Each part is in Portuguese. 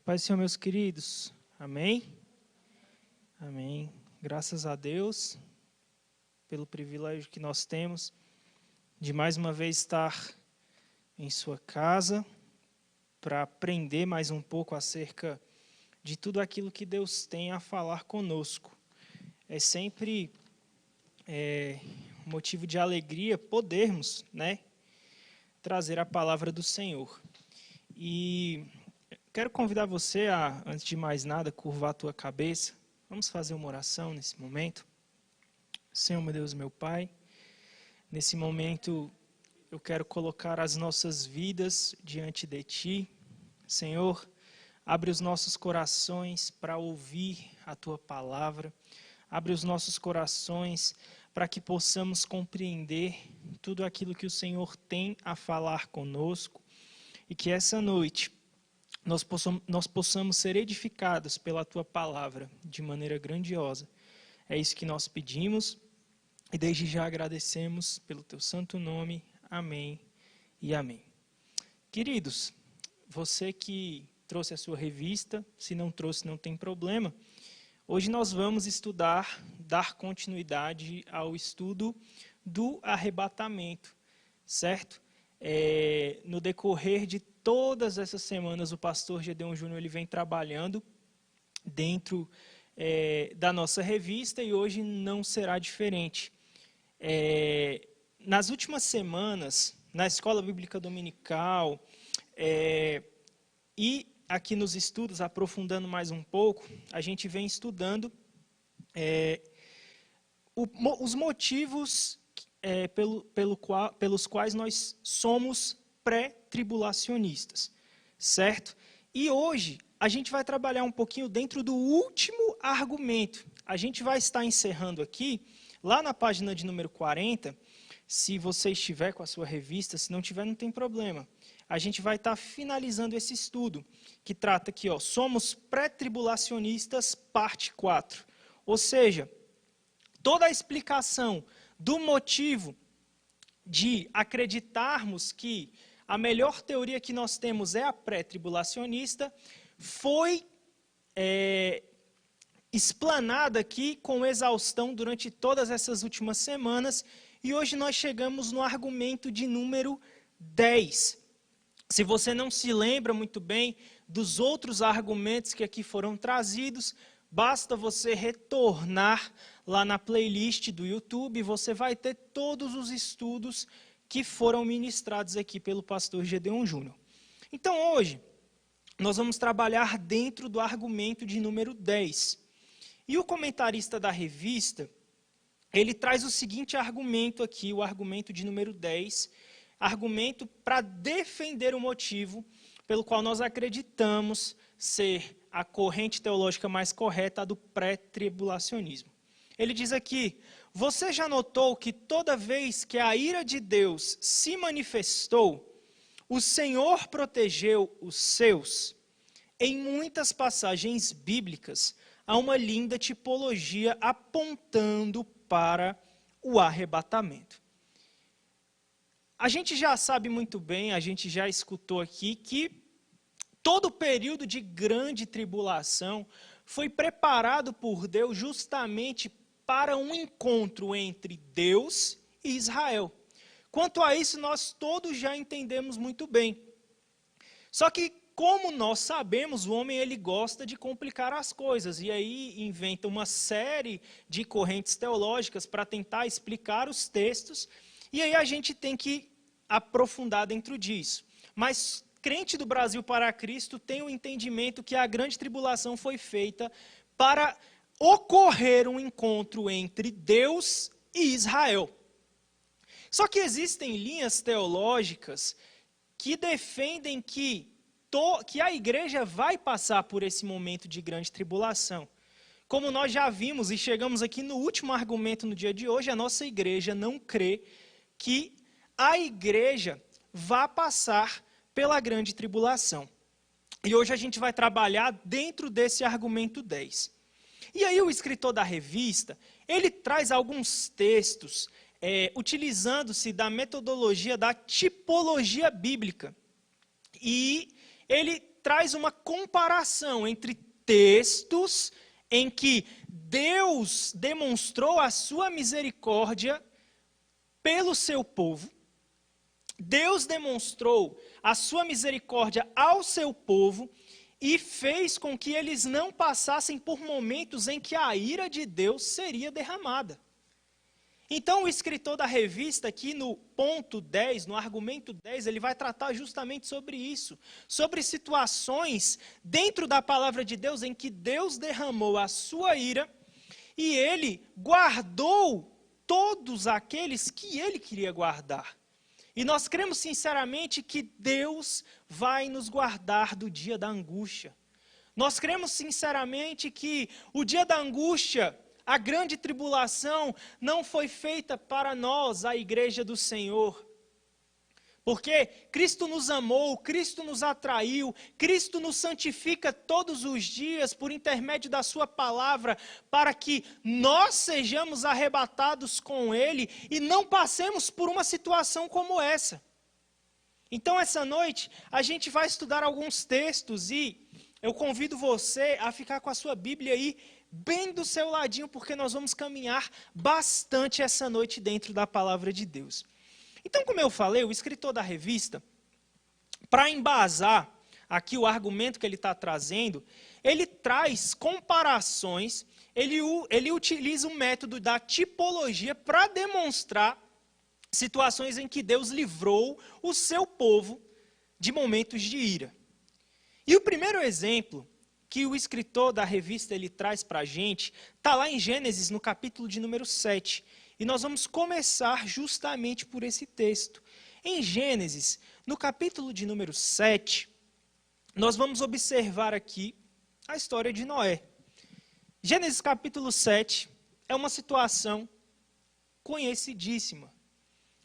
Paz do Senhor, meus queridos. Amém? Amém. Graças a Deus pelo privilégio que nós temos de mais uma vez estar em sua casa para aprender mais um pouco acerca de tudo aquilo que Deus tem a falar conosco. É sempre motivo de alegria podermos, trazer a palavra do Senhor. E quero convidar você a, antes de mais nada, curvar a tua cabeça. Vamos fazer uma oração nesse momento. Senhor, meu Deus, meu Pai, nesse momento eu quero colocar as nossas vidas diante de Ti. Senhor, abre os nossos corações para ouvir a Tua palavra. Abre os nossos corações para que possamos compreender tudo aquilo que o Senhor tem a falar conosco. E que essa noite nós possamos ser edificados pela Tua palavra de maneira grandiosa. É isso que nós pedimos e desde já agradecemos pelo Teu santo nome. Amém e amém. Queridos, você que trouxe a sua revista, se não trouxe não tem problema. Hoje nós vamos dar continuidade ao estudo do arrebatamento, certo? No decorrer de todas essas semanas, o pastor Gedeon Júnior ele vem trabalhando dentro da nossa revista e hoje não será diferente. Nas últimas semanas, na Escola Bíblica Dominical e aqui nos estudos, aprofundando mais um pouco, a gente vem estudando os motivos pelos quais nós somos pré-tribulacionistas, certo? E hoje a gente vai trabalhar um pouquinho dentro do último argumento. A gente vai estar encerrando aqui, lá na página de número 40, se você estiver com a sua revista, se não tiver não tem problema. A gente vai estar finalizando esse estudo, que trata aqui, somos pré-tribulacionistas, parte 4. Ou seja, toda a explicação do motivo de acreditarmos que a melhor teoria que nós temos é a pré-tribulacionista, foi explanada aqui com exaustão durante todas essas últimas semanas, e hoje nós chegamos no argumento de número 10. Se você não se lembra muito bem dos outros argumentos que aqui foram trazidos, basta você retornar lá na playlist do YouTube, você vai ter todos os estudos que foram ministrados aqui pelo pastor Gedeon Júnior. Então hoje, nós vamos trabalhar dentro do argumento de número 10. E o comentarista da revista, ele traz o seguinte argumento aqui, o argumento de número 10, argumento para defender o motivo pelo qual nós acreditamos ser a corrente teológica mais correta, a do pré-tribulacionismo. Ele diz aqui: você já notou que toda vez que a ira de Deus se manifestou, o Senhor protegeu os seus? Em muitas passagens bíblicas, há uma linda tipologia apontando para o arrebatamento. A gente já sabe muito bem, a gente já escutou aqui, que todo o período de grande tribulação foi preparado por Deus justamente para um encontro entre Deus e Israel. Quanto a isso, nós todos já entendemos muito bem. Só que, como nós sabemos, o homem ele gosta de complicar as coisas, e aí inventa uma série de correntes teológicas para tentar explicar os textos, e aí a gente tem que aprofundar dentro disso. Mas crente do Brasil para Cristo tem o entendimento que a grande tribulação foi feita para ocorrer um encontro entre Deus e Israel. Só que existem linhas teológicas que defendem que a igreja vai passar por esse momento de grande tribulação. Como nós já vimos e chegamos aqui no último argumento no dia de hoje, a nossa igreja não crê que a igreja vá passar pela grande tribulação. E hoje a gente vai trabalhar dentro desse argumento 10. E aí o escritor da revista, ele traz alguns textos, utilizando-se da metodologia da tipologia bíblica. E ele traz uma comparação entre textos em que Deus demonstrou a sua misericórdia pelo seu povo. Deus demonstrou a sua misericórdia ao seu povo e fez com que eles não passassem por momentos em que a ira de Deus seria derramada. Então, o escritor da revista, aqui no ponto 10, no argumento 10, ele vai tratar justamente sobre isso, sobre situações dentro da palavra de Deus em que Deus derramou a sua ira e ele guardou todos aqueles que ele queria guardar. E nós cremos sinceramente que Deus vai nos guardar do dia da angústia. Nós cremos sinceramente que o dia da angústia, a grande tribulação, não foi feita para nós, a igreja do Senhor. Porque Cristo nos amou, Cristo nos atraiu, Cristo nos santifica todos os dias por intermédio da sua palavra, para que nós sejamos arrebatados com Ele e não passemos por uma situação como essa. Então, essa noite, a gente vai estudar alguns textos e eu convido você a ficar com a sua Bíblia aí, bem do seu ladinho, porque nós vamos caminhar bastante essa noite dentro da palavra de Deus. Então, como eu falei, o escritor da revista, para embasar aqui o argumento que ele está trazendo, ele traz comparações, ele utiliza o método da tipologia para demonstrar situações em que Deus livrou o seu povo de momentos de ira. E o primeiro exemplo que o escritor da revista ele traz para a gente, está lá em Gênesis, no capítulo de número 7. E nós vamos começar justamente por esse texto. Em Gênesis, no capítulo de número 7, nós vamos observar aqui a história de Noé. Gênesis capítulo 7 é uma situação conhecidíssima.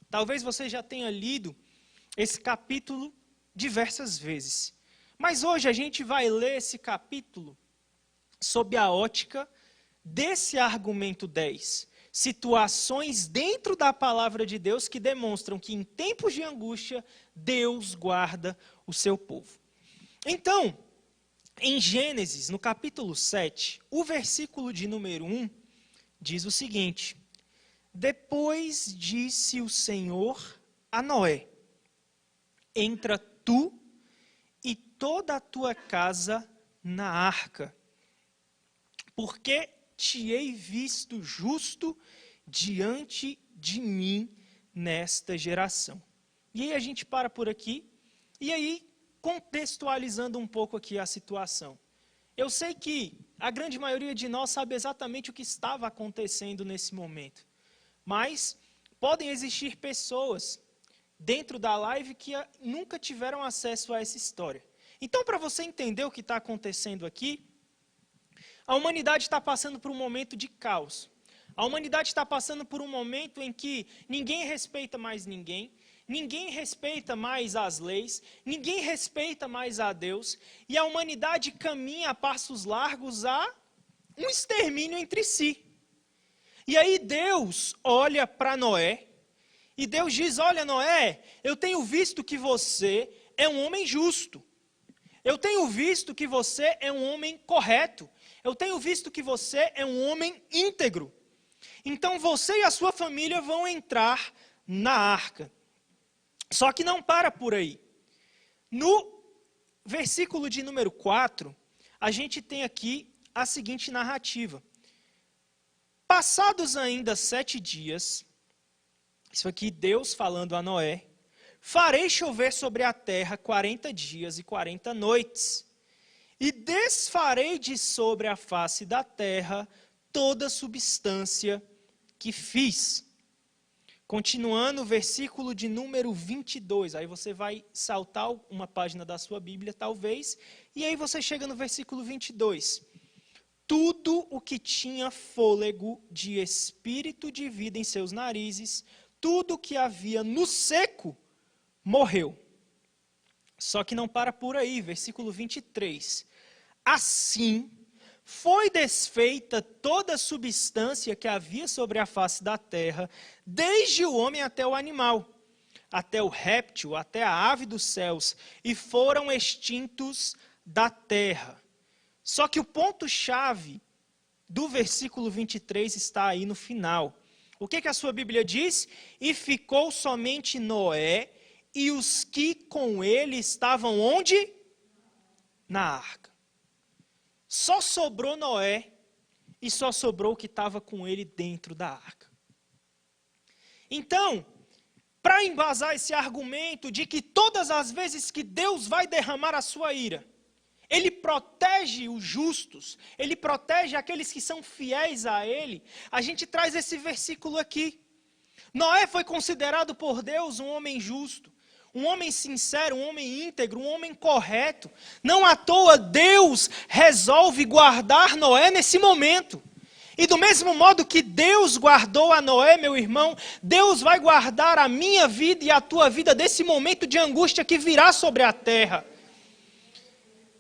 Talvez você já tenha lido esse capítulo diversas vezes. Mas hoje a gente vai ler esse capítulo sob a ótica desse argumento 10. Situações dentro da palavra de Deus que demonstram que em tempos de angústia, Deus guarda o seu povo. Então, em Gênesis, no capítulo 7, o versículo de número 1, diz o seguinte: Depois disse o Senhor a Noé, entra tu e toda a tua casa na arca, porque te hei visto justo diante de mim nesta geração. E aí a gente para por aqui, e aí contextualizando um pouco aqui a situação. Eu sei que a grande maioria de nós sabe exatamente o que estava acontecendo nesse momento, mas podem existir pessoas dentro da live que nunca tiveram acesso a essa história. Então, para você entender o que está acontecendo aqui, a humanidade está passando por um momento de caos. A humanidade está passando por um momento em que ninguém respeita mais ninguém respeita mais as leis, ninguém respeita mais a Deus, e a humanidade caminha a passos largos a um extermínio entre si. E aí Deus olha para Noé, e Deus diz: olha, Noé, eu tenho visto que você é um homem justo. Eu tenho visto que você é um homem correto. Eu tenho visto que você é um homem íntegro. Então você e a sua família vão entrar na arca. Só que não para por aí. No versículo de número 4, a gente tem aqui a seguinte narrativa. Passados ainda 7 dias, isso aqui Deus falando a Noé, farei chover sobre a terra 40 dias e 40 noites, e desfarei de sobre a face da terra toda substância que fiz. Continuando o versículo de número 22, aí você vai saltar uma página da sua Bíblia, talvez, e aí você chega no versículo 22. Tudo o que tinha fôlego de espírito de vida em seus narizes, tudo o que havia no seco, morreu. Só que não para por aí, versículo 23. Assim, foi desfeita toda a substância que havia sobre a face da terra, desde o homem até o animal, até o réptil, até a ave dos céus, e foram extintos da terra. Só que o ponto-chave do versículo 23 está aí no final. O que a sua Bíblia diz? E ficou somente Noé e os que com ele estavam onde? Na arca. Só sobrou Noé e só sobrou o que estava com ele dentro da arca. Então, para embasar esse argumento de que todas as vezes que Deus vai derramar a sua ira, Ele protege os justos, Ele protege aqueles que são fiéis a Ele, a gente traz esse versículo aqui. Noé foi considerado por Deus um homem justo, um homem sincero, um homem íntegro, um homem correto. Não à toa Deus resolve guardar Noé nesse momento. E do mesmo modo que Deus guardou a Noé, meu irmão, Deus vai guardar a minha vida e a tua vida desse momento de angústia que virá sobre a terra.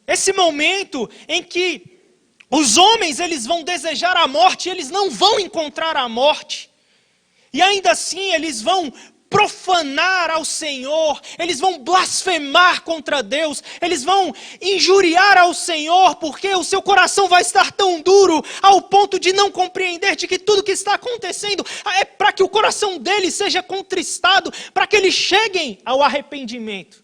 Esse momento em que os homens eles vão desejar a morte, eles não vão encontrar a morte. E ainda assim eles vão profanar ao Senhor, eles vão blasfemar contra Deus, eles vão injuriar ao Senhor, porque o seu coração vai estar tão duro ao ponto de não compreender de que tudo que está acontecendo é para que o coração deles seja contristado, para que eles cheguem ao arrependimento.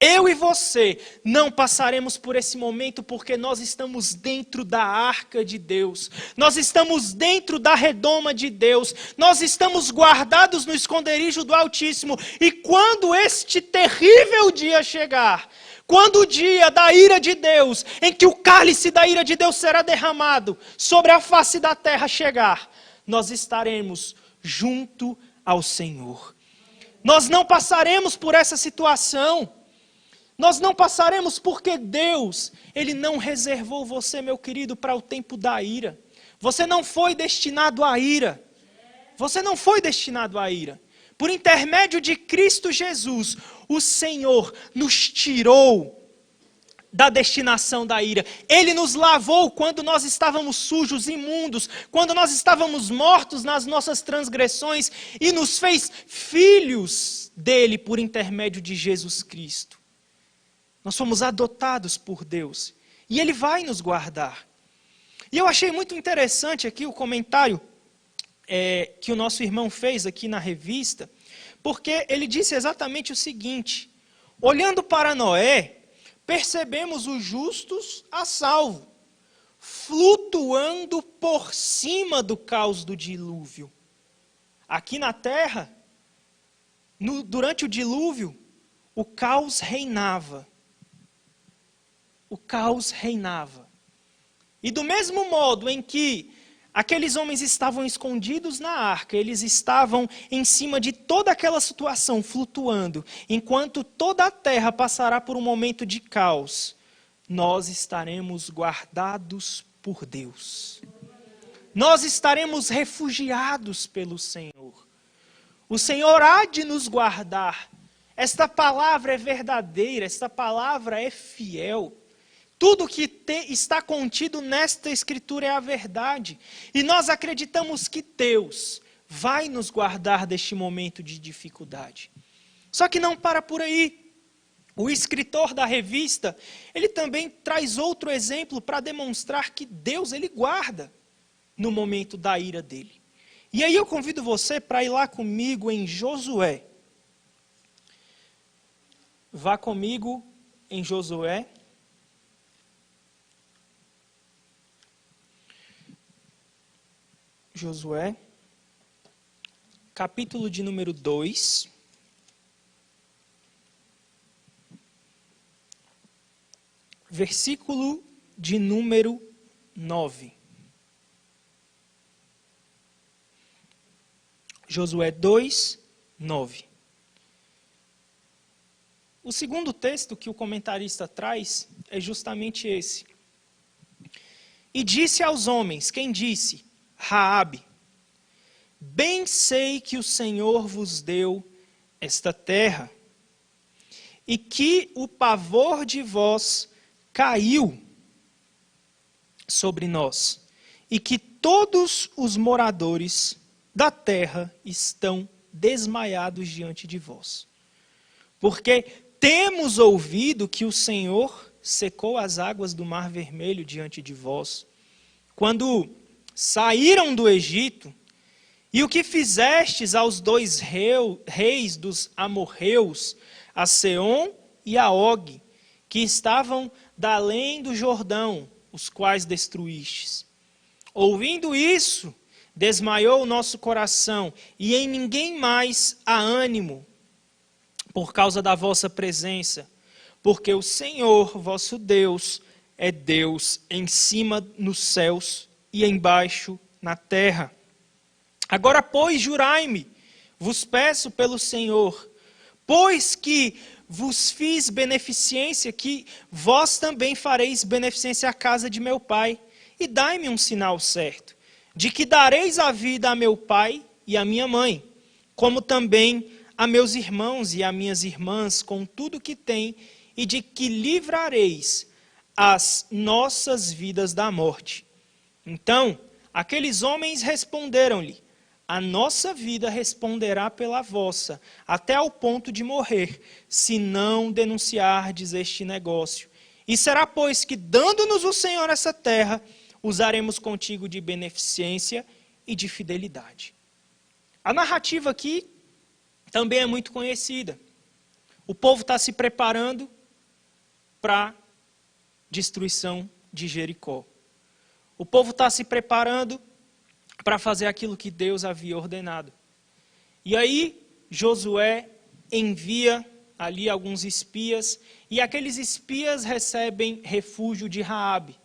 Eu e você não passaremos por esse momento porque nós estamos dentro da arca de Deus. Nós estamos dentro da redoma de Deus. Nós estamos guardados no esconderijo do Altíssimo. E quando este terrível dia chegar, quando o dia da ira de Deus, em que o cálice da ira de Deus será derramado sobre a face da terra chegar, nós estaremos junto ao Senhor. Nós não passaremos por essa situação. Nós não passaremos porque Deus, Ele não reservou você, meu querido, para o tempo da ira. Você não foi destinado à ira. Você não foi destinado à ira. Por intermédio de Cristo Jesus, o Senhor nos tirou da destinação da ira. Ele nos lavou quando nós estávamos sujos, imundos, quando nós estávamos mortos nas nossas transgressões e nos fez filhos dele por intermédio de Jesus Cristo. Nós fomos adotados por Deus. E Ele vai nos guardar. E eu achei muito interessante aqui o comentário que o nosso irmão fez aqui na revista, porque ele disse exatamente o seguinte: olhando para Noé, percebemos os justos a salvo, flutuando por cima do caos do dilúvio. Aqui na terra, durante o dilúvio, o caos reinava. O caos reinava. E do mesmo modo em que aqueles homens estavam escondidos na arca, eles estavam em cima de toda aquela situação, flutuando, enquanto toda a terra passará por um momento de caos, nós estaremos guardados por Deus. Nós estaremos refugiados pelo Senhor. O Senhor há de nos guardar. Esta palavra é verdadeira, esta palavra é fiel. Tudo que está contido nesta Escritura é a verdade. E nós acreditamos que Deus vai nos guardar deste momento de dificuldade. Só que não para por aí. O escritor da revista, ele também traz outro exemplo para demonstrar que Deus, Ele guarda no momento da ira dele. E aí eu convido você para ir lá comigo em Josué. Vá comigo em Josué. Josué, capítulo de número 2, versículo de número 9. Josué 2, 9. O segundo texto que o comentarista traz é justamente esse. E disse aos homens, quem disse? Raabe, bem sei que o Senhor vos deu esta terra, e que o pavor de vós caiu sobre nós, e que todos os moradores da terra estão desmaiados diante de vós. Porque temos ouvido que o Senhor secou as águas do Mar Vermelho diante de vós, quando saíram do Egito, e o que fizestes aos dois reis dos amorreus, a Seom e a Og, que estavam da além do Jordão, os quais destruístes. Ouvindo isso, desmaiou o nosso coração, e em ninguém mais há ânimo, por causa da vossa presença, porque o Senhor, vosso Deus, é Deus em cima nos céus e embaixo na terra. Agora, pois, jurai-me, vos peço pelo Senhor, pois que vos fiz beneficência, que vós também fareis beneficência à casa de meu pai, e dai-me um sinal certo, de que dareis a vida a meu pai e a minha mãe, como também a meus irmãos e a minhas irmãs, com tudo que têm, e de que livrareis as nossas vidas da morte. Então, aqueles homens responderam-lhe: a nossa vida responderá pela vossa, até ao ponto de morrer, se não denunciardes este negócio. E será, pois, que, dando-nos o Senhor essa terra, usaremos contigo de beneficência e de fidelidade. A narrativa aqui também é muito conhecida. O povo está se preparando para a destruição de Jericó. O povo está se preparando para fazer aquilo que Deus havia ordenado. E aí, Josué envia ali alguns espias, e aqueles espias recebem refúgio de Raabe.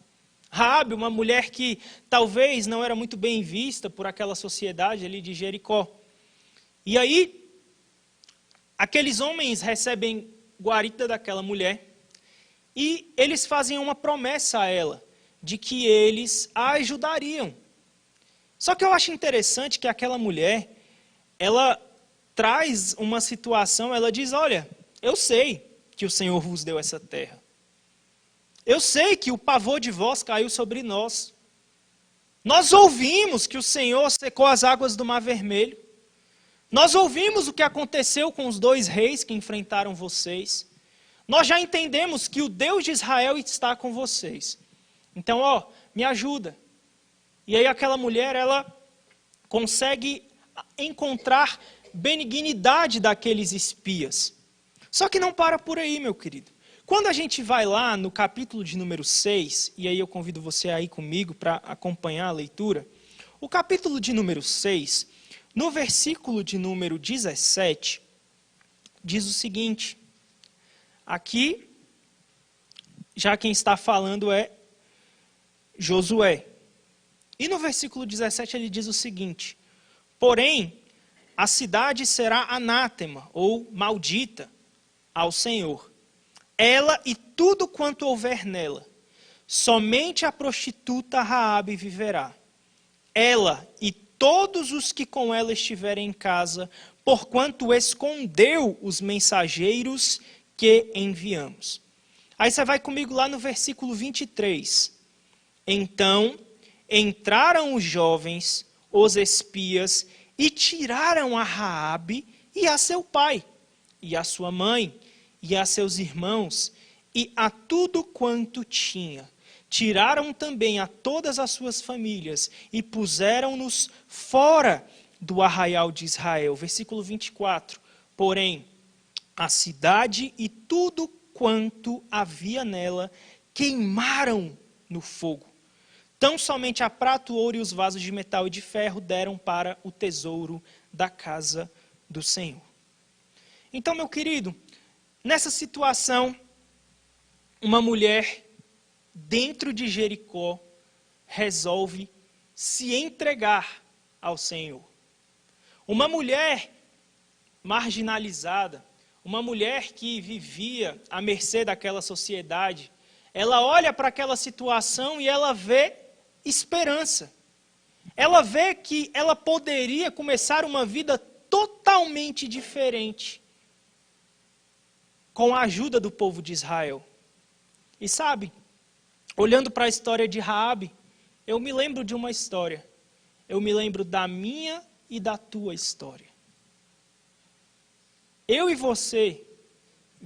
Raabe, uma mulher que talvez não era muito bem vista por aquela sociedade ali de Jericó. E aí, aqueles homens recebem guarita daquela mulher, e eles fazem uma promessa a ela, de que eles a ajudariam. Só que eu acho interessante que aquela mulher, ela traz uma situação, ela diz: olha, eu sei que o Senhor vos deu essa terra. Eu sei que o pavor de vós caiu sobre nós. Nós ouvimos que o Senhor secou as águas do Mar Vermelho. Nós ouvimos o que aconteceu com os dois reis que enfrentaram vocês. Nós já entendemos que o Deus de Israel está com vocês. Então, me ajuda. E aí aquela mulher, ela consegue encontrar benignidade daqueles espias. Só que não para por aí, meu querido. Quando a gente vai lá no capítulo de número 6, e aí eu convido você a ir comigo para acompanhar a leitura, o capítulo de número 6, no versículo de número 17, diz o seguinte: aqui, já quem está falando é Josué. E no versículo 17 ele diz o seguinte: porém, a cidade será anátema, ou maldita, ao Senhor, ela e tudo quanto houver nela. Somente a prostituta Raabe viverá, ela e todos os que com ela estiverem em casa, porquanto escondeu os mensageiros que enviamos. Aí você vai comigo lá no versículo 23. Então entraram os jovens, os espias, e tiraram a Raabe e a seu pai, e a sua mãe, e a seus irmãos, e a tudo quanto tinha. Tiraram também a todas as suas famílias, e puseram-nos fora do arraial de Israel. Versículo 24. Porém, a cidade e tudo quanto havia nela queimaram no fogo. Tão somente a prata, o ouro e os vasos de metal e de ferro deram para o tesouro da casa do Senhor. Então, meu querido, nessa situação, uma mulher dentro de Jericó resolve se entregar ao Senhor. Uma mulher marginalizada, uma mulher que vivia à mercê daquela sociedade, ela olha para aquela situação e ela vê esperança. Ela vê que ela poderia começar uma vida totalmente diferente com a ajuda do povo de Israel. E sabe, olhando para a história de Raabe, eu me lembro de uma história. Eu me lembro da minha e da tua história. Eu e você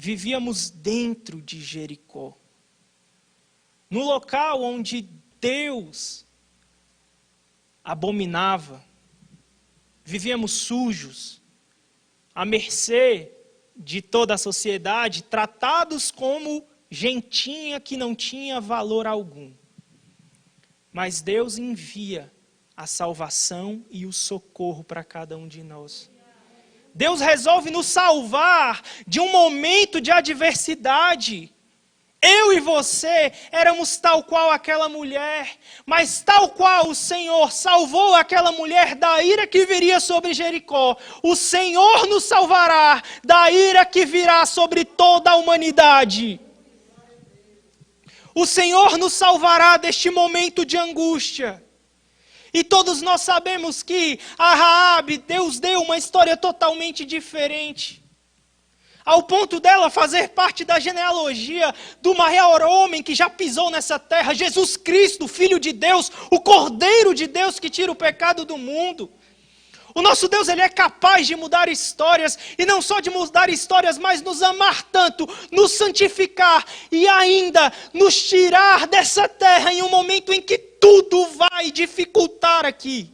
vivíamos dentro de Jericó. No local onde Deus abominava. Vivíamos sujos, à mercê de toda a sociedade, tratados como gentinha que não tinha valor algum. Mas Deus envia a salvação e o socorro para cada um de nós. Deus resolve nos salvar de um momento de adversidade. Eu e você éramos tal qual aquela mulher, mas tal qual o Senhor salvou aquela mulher da ira que viria sobre Jericó, o Senhor nos salvará da ira que virá sobre toda a humanidade. O Senhor nos salvará deste momento de angústia. E todos nós sabemos que a Raabe, Deus deu uma história totalmente diferente. Ao ponto dela fazer parte da genealogia do maior homem que já pisou nessa terra, Jesus Cristo, Filho de Deus, o Cordeiro de Deus que tira o pecado do mundo. O nosso Deus, Ele é capaz de mudar histórias, e não só de mudar histórias, mas nos amar tanto, nos santificar e ainda nos tirar dessa terra em um momento em que tudo vai dificultar aqui.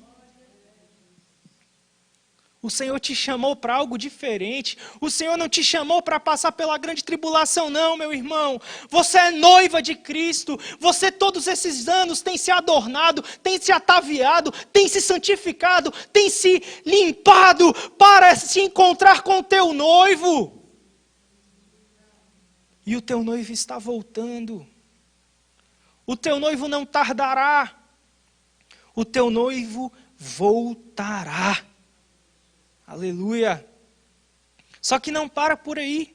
O Senhor te chamou para algo diferente. O Senhor não te chamou para passar pela grande tribulação, não, meu irmão. Você é noiva de Cristo. Você todos esses anos tem se adornado, tem se ataviado, tem se santificado, tem se limpado para se encontrar com o teu noivo. E o teu noivo está voltando. O teu noivo não tardará. O teu noivo voltará. Aleluia! Só que não para por aí.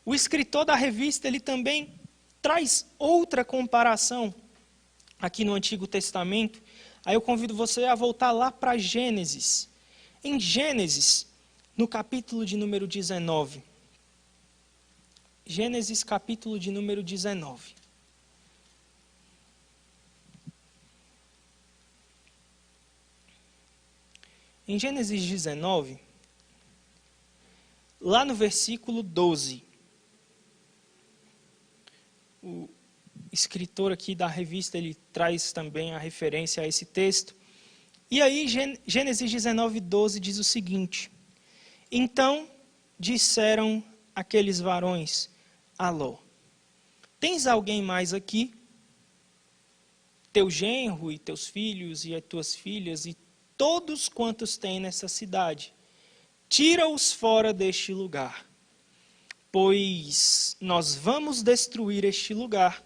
O escritor da revista, ele também traz outra comparação aqui no Antigo Testamento. Aí eu convido você a voltar lá para Gênesis. Em Gênesis, no capítulo de número 19. Gênesis, capítulo de número 19. Em Gênesis 19, lá no versículo 12, o escritor aqui da revista, ele traz também a referência a esse texto. E aí, Gênesis 19, 12 diz o seguinte: Então disseram aqueles varões a Ló: Tens alguém mais aqui? Teu genro e teus filhos e as tuas filhas e todos quantos têm nessa cidade, tira-os fora deste lugar, pois nós vamos destruir este lugar,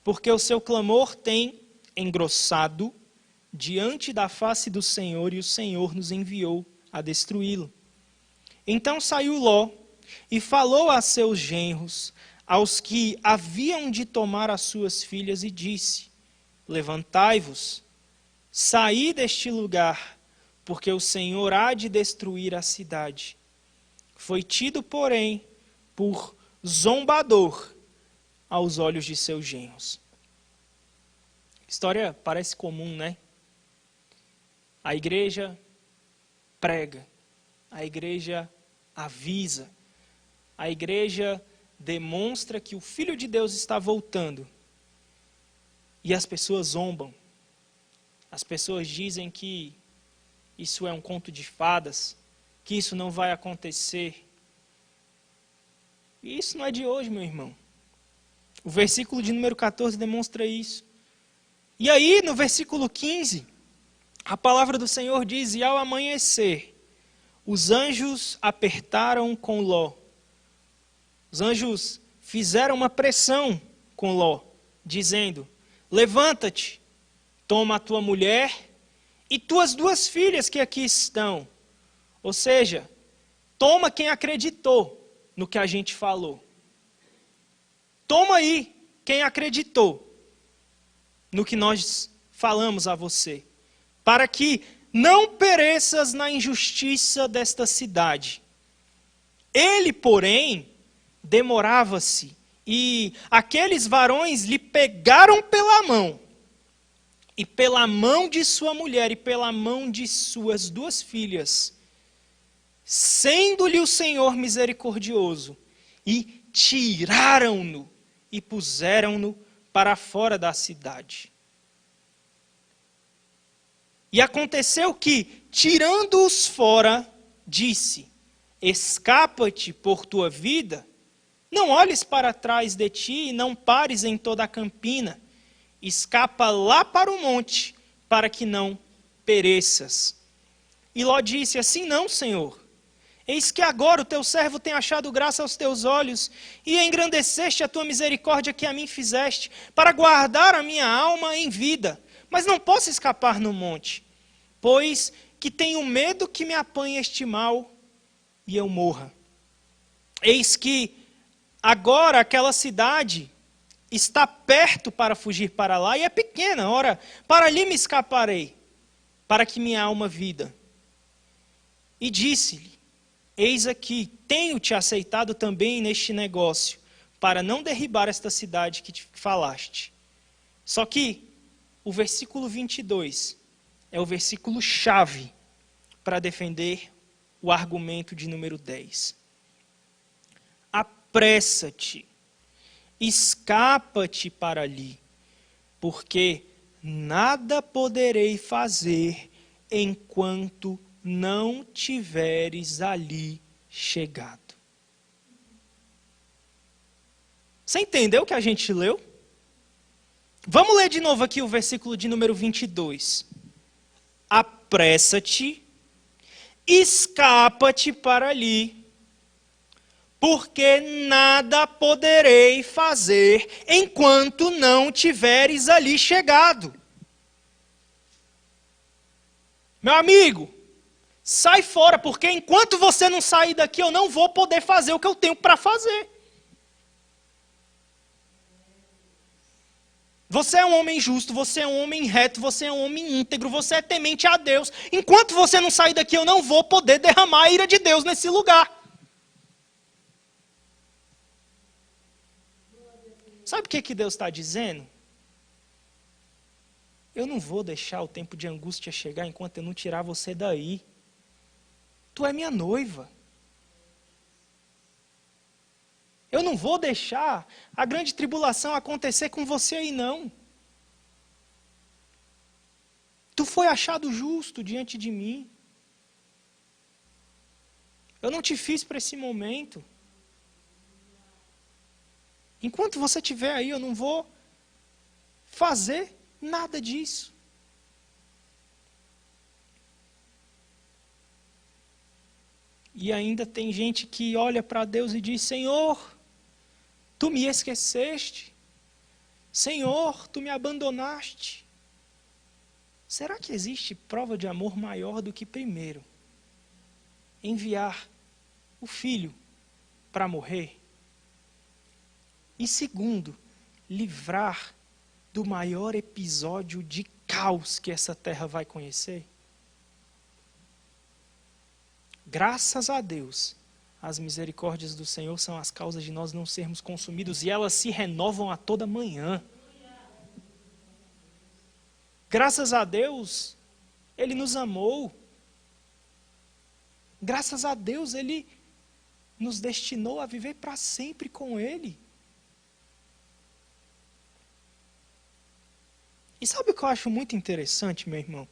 porque o seu clamor tem engrossado diante da face do Senhor, e o Senhor nos enviou a destruí-lo. Então saiu Ló e falou a seus genros, aos que haviam de tomar as suas filhas, e disse: Levantai-vos, saí deste lugar, porque o Senhor há de destruir a cidade. Foi tido, porém, por zombador aos olhos de seus genros. História parece comum, né? A igreja prega, a igreja avisa, a igreja demonstra que o Filho de Deus está voltando. E as pessoas zombam. As pessoas dizem que isso é um conto de fadas, que isso não vai acontecer. E isso não é de hoje, meu irmão. O versículo de número 14 demonstra isso. E aí, no versículo 15, a palavra do Senhor diz: E ao amanhecer, os anjos apertaram com Ló. Os anjos fizeram uma pressão com Ló, dizendo: Levanta-te, toma a tua mulher e tuas duas filhas que aqui estão. Ou seja, toma quem acreditou no que a gente falou. Toma aí quem acreditou no que nós falamos a você, para que não pereças na injustiça desta cidade. Ele, porém, demorava-se, e aqueles varões lhe pegaram pela mão, e pela mão de sua mulher, e pela mão de suas duas filhas, sendo-lhe o Senhor misericordioso, e tiraram-no e puseram-no para fora da cidade. E aconteceu que, tirando-os fora, disse: escapa-te por tua vida, não olhes para trás de ti e não pares em toda a campina. Escapa lá para o monte, para que não pereças. E Ló disse: assim não, Senhor. Eis que agora o teu servo tem achado graça aos teus olhos, e engrandeceste a tua misericórdia que a mim fizeste, para guardar a minha alma em vida. Mas não posso escapar no monte, pois que tenho medo que me apanhe este mal e eu morra. Eis que agora aquela cidade está perto para fugir para lá, e é pequena, ora, para ali me escaparei, para que minha alma vida. E disse-lhe: eis aqui, tenho-te aceitado também neste negócio, para não derribar esta cidade que te falaste. Só que o versículo 22 é o versículo chave para defender o argumento de número 10. Apressa-te, escapa-te para ali, porque nada poderei fazer enquanto não tiveres ali chegado. Você entendeu o que a gente leu? Vamos ler de novo aqui o versículo de número 22. Apressa-te, escapa-te para ali, porque nada poderei fazer enquanto não tiveres ali chegado. Meu amigo, sai fora, porque enquanto você não sair daqui, eu não vou poder fazer o que eu tenho para fazer. Você é um homem justo, você é um homem reto, você é um homem íntegro, você é temente a Deus. Enquanto você não sair daqui, eu não vou poder derramar a ira de Deus nesse lugar. Sabe o que Deus está dizendo? Eu não vou deixar o tempo de angústia chegar enquanto eu não tirar você daí. Tu é minha noiva. Eu não vou deixar a grande tribulação acontecer com você aí, não. Tu foi achado justo diante de mim. Eu não te fiz para esse momento. Enquanto você estiver aí, eu não vou fazer nada disso. E ainda tem gente que olha para Deus e diz: Senhor, tu me esqueceste. Senhor, tu me abandonaste. Será que existe prova de amor maior do que, primeiro, enviar o filho para morrer? E segundo, livrar do maior episódio de caos que essa terra vai conhecer? Graças a Deus, as misericórdias do Senhor são as causas de nós não sermos consumidos, e elas se renovam a toda manhã. Graças a Deus, Ele nos amou. Graças a Deus, Ele nos destinou a viver para sempre com Ele. E sabe o que eu acho muito interessante, meu irmão?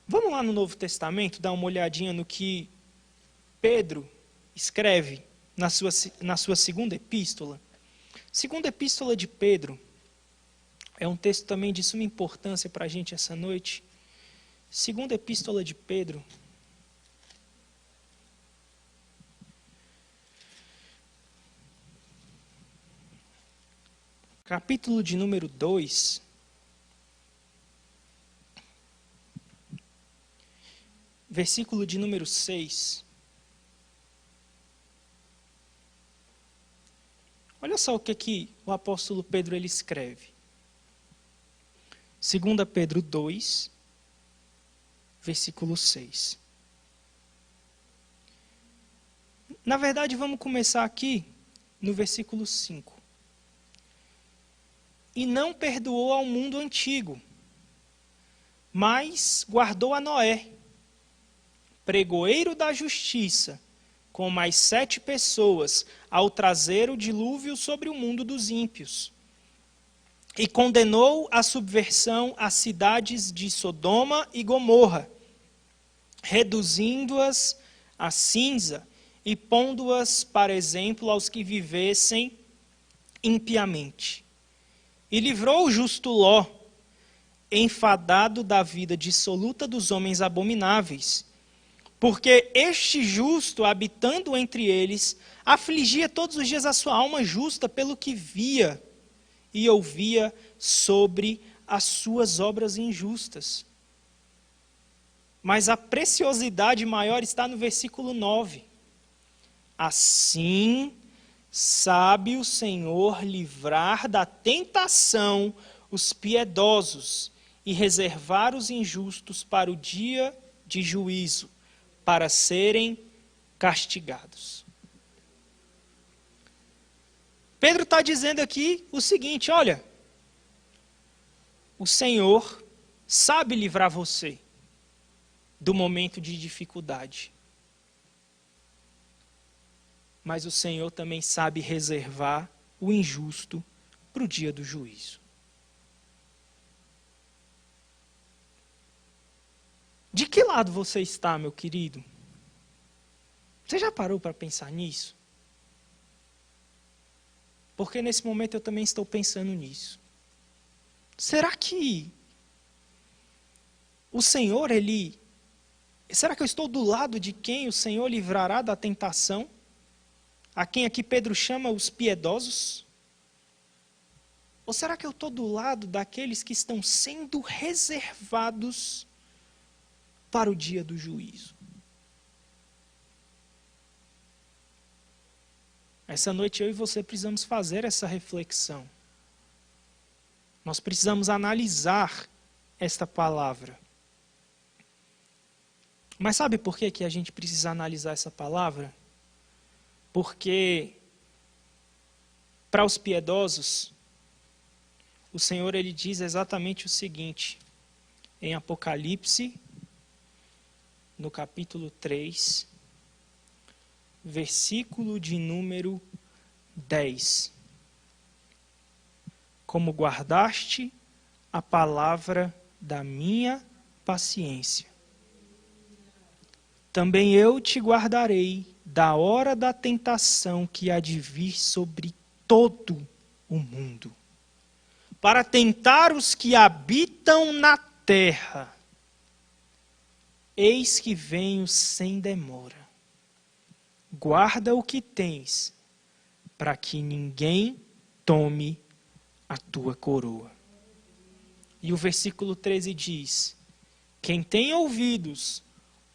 Vamos lá no Novo Testamento, dar uma olhadinha no que Pedro escreve na sua segunda epístola. Segunda epístola de Pedro é um texto também de suma importância para a gente essa noite. Segunda epístola de Pedro. Capítulo de número 2. Versículo de número 6. Olha só o que o apóstolo Pedro ele escreve. 2 Pedro 2, versículo 6. Na verdade, vamos começar aqui no versículo 5. E não perdoou ao mundo antigo, mas guardou a Noé, pregoeiro da justiça, com mais 7 pessoas, ao trazer o dilúvio sobre o mundo dos ímpios. E condenou a subversão às cidades de Sodoma e Gomorra, reduzindo-as a cinza e pondo-as para exemplo aos que vivessem impiamente. E livrou o justo Ló, enfadado da vida dissoluta dos homens abomináveis, porque este justo, habitando entre eles, afligia todos os dias a sua alma justa pelo que via e ouvia sobre as suas obras injustas. Mas a preciosidade maior está no versículo 9. Assim, sabe o Senhor livrar da tentação os piedosos e reservar os injustos para o dia de juízo, para serem castigados. Pedro está dizendo aqui o seguinte, olha, o Senhor sabe livrar você do momento de dificuldade. Mas o Senhor também sabe reservar o injusto para o dia do juízo. De que lado você está, meu querido? Você já parou para pensar nisso? Porque nesse momento eu também estou pensando nisso. Será que o Senhor, será que eu estou do lado de quem o Senhor livrará da tentação? A quem aqui Pedro chama os piedosos? Ou será que eu estou do lado daqueles que estão sendo reservados para o dia do juízo? Essa noite eu e você precisamos fazer essa reflexão. Nós precisamos analisar esta palavra. Mas sabe por que a gente precisa analisar essa palavra? Porque para os piedosos, o Senhor ele diz exatamente o seguinte, em Apocalipse, no capítulo 3, versículo de número 10. Como guardaste a palavra da minha paciência, também eu te guardarei da hora da tentação que há de vir sobre todo o mundo, para tentar os que habitam na terra. Eis que venho sem demora. Guarda o que tens, para que ninguém tome a tua coroa. E o versículo 13 diz: quem tem ouvidos,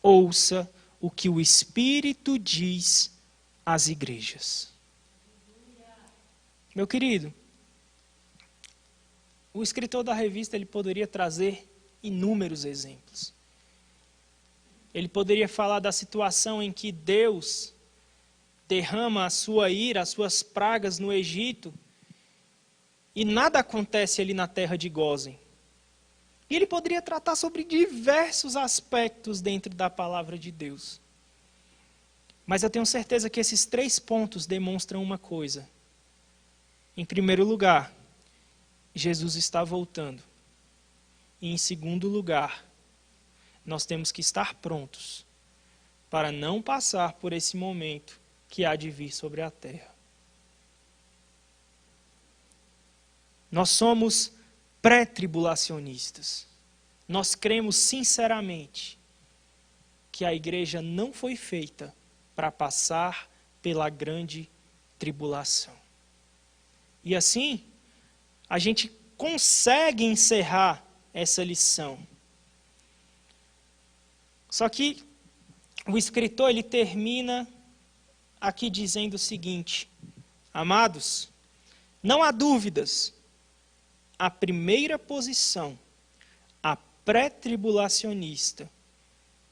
ouça o que o Espírito diz às igrejas. Meu querido, o escritor da revista ele poderia trazer inúmeros exemplos. Ele poderia falar da situação em que Deus derrama a sua ira, as suas pragas no Egito, e nada acontece ali na terra de Gósen. E ele poderia tratar sobre diversos aspectos dentro da palavra de Deus. Mas eu tenho certeza que esses 3 pontos demonstram uma coisa. Em primeiro lugar, Jesus está voltando. E em segundo lugar, nós temos que estar prontos para não passar por esse momento que há de vir sobre a terra. Nós somos pré-tribulacionistas. Nós cremos sinceramente que a igreja não foi feita para passar pela grande tribulação. E assim, a gente consegue encerrar essa lição. Só que o escritor ele termina aqui dizendo o seguinte: amados, não há dúvidas, a primeira posição, a pré-tribulacionista,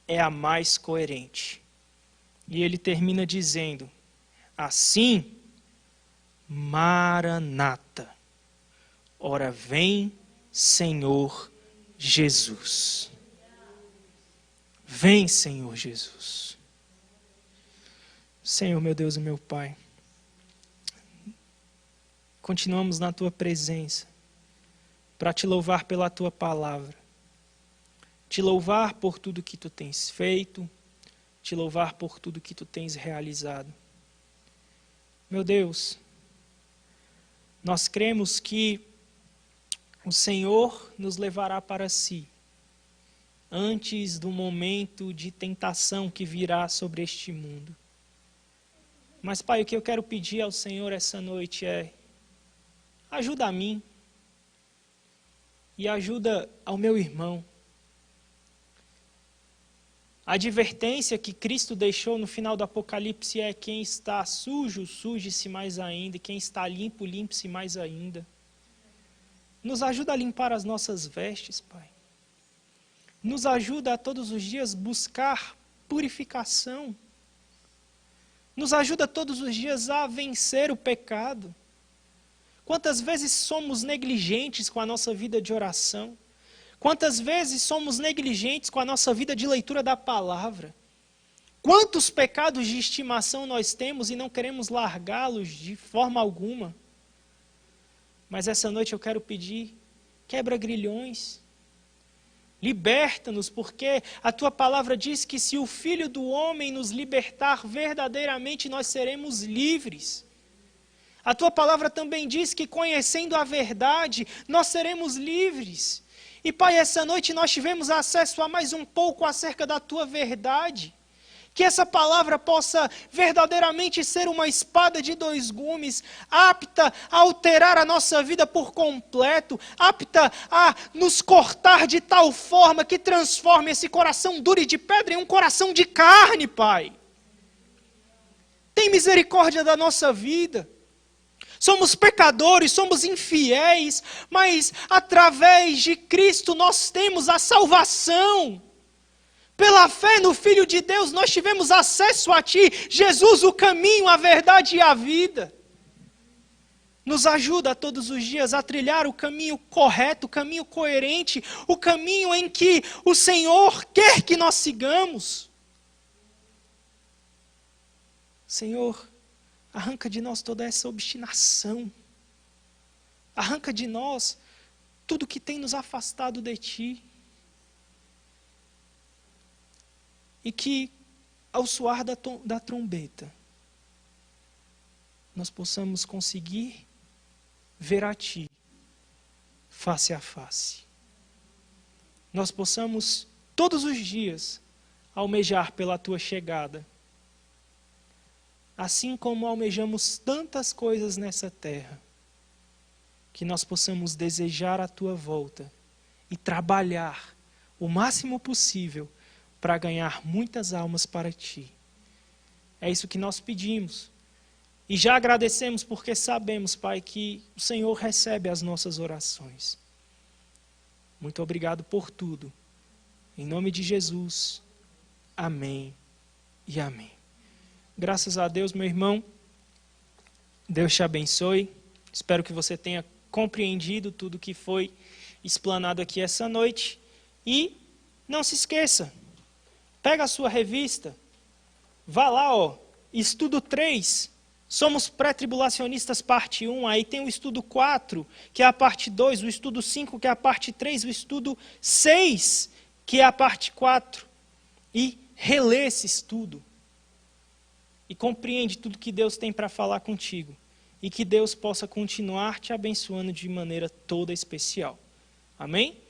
é a mais coerente. E ele termina dizendo, assim, Maranata, ora vem, Senhor Jesus. Vem, Senhor Jesus. Senhor, meu Deus e meu Pai, continuamos na Tua presença para Te louvar pela Tua palavra, Te louvar por tudo que Tu tens feito, Te louvar por tudo que Tu tens realizado. Meu Deus, nós cremos que o Senhor nos levará para si, antes do momento de tentação que virá sobre este mundo. Mas, Pai, o que eu quero pedir ao Senhor essa noite é: ajuda a mim e ajuda ao meu irmão. A advertência que Cristo deixou no final do Apocalipse é: quem está sujo, suje-se mais ainda, e quem está limpo, limpe-se mais ainda. Nos ajuda a limpar as nossas vestes, Pai. Nos ajuda a todos os dias buscar purificação. Nos ajuda todos os dias a vencer o pecado. Quantas vezes somos negligentes com a nossa vida de oração? Quantas vezes somos negligentes com a nossa vida de leitura da palavra? Quantos pecados de estimação nós temos e não queremos largá-los de forma alguma? Mas essa noite eu quero pedir: quebra grilhões, liberta-nos, porque a Tua palavra diz que se o Filho do Homem nos libertar verdadeiramente, nós seremos livres. A Tua palavra também diz que conhecendo a verdade, nós seremos livres. E Pai, essa noite nós tivemos acesso a mais um pouco acerca da Tua verdade. Que essa palavra possa verdadeiramente ser uma espada de dois gumes, apta a alterar a nossa vida por completo, apta a nos cortar de tal forma que transforme esse coração duro e de pedra em um coração de carne, Pai. Tem misericórdia da nossa vida. Somos pecadores, somos infiéis, mas através de Cristo nós temos a salvação. Pela fé no Filho de Deus, nós tivemos acesso a Ti, Jesus, o caminho, a verdade e a vida. Nos ajuda todos os dias a trilhar o caminho correto, o caminho coerente, o caminho em que o Senhor quer que nós sigamos. Senhor, arranca de nós toda essa obstinação. Arranca de nós tudo que tem nos afastado de Ti. E que, ao soar da trombeta, nós possamos conseguir ver a Ti, face a face. Nós possamos, todos os dias, almejar pela Tua chegada. Assim como almejamos tantas coisas nessa terra, que nós possamos desejar a Tua volta e trabalhar o máximo possível para ganhar muitas almas para Ti. É isso que nós pedimos. E já agradecemos porque sabemos, Pai, que o Senhor recebe as nossas orações. Muito obrigado por tudo. Em nome de Jesus. Amém e amém. Graças a Deus, meu irmão. Deus te abençoe. Espero que você tenha compreendido tudo que foi explanado aqui essa noite. E não se esqueça. Pega a sua revista, vá lá, estudo 3, somos pré-tribulacionistas parte 1, aí tem o estudo 4, que é a parte 2, o estudo 5, que é a parte 3, o estudo 6, que é a parte 4, e relê esse estudo, e compreende tudo que Deus tem para falar contigo, e que Deus possa continuar te abençoando de maneira toda especial. Amém?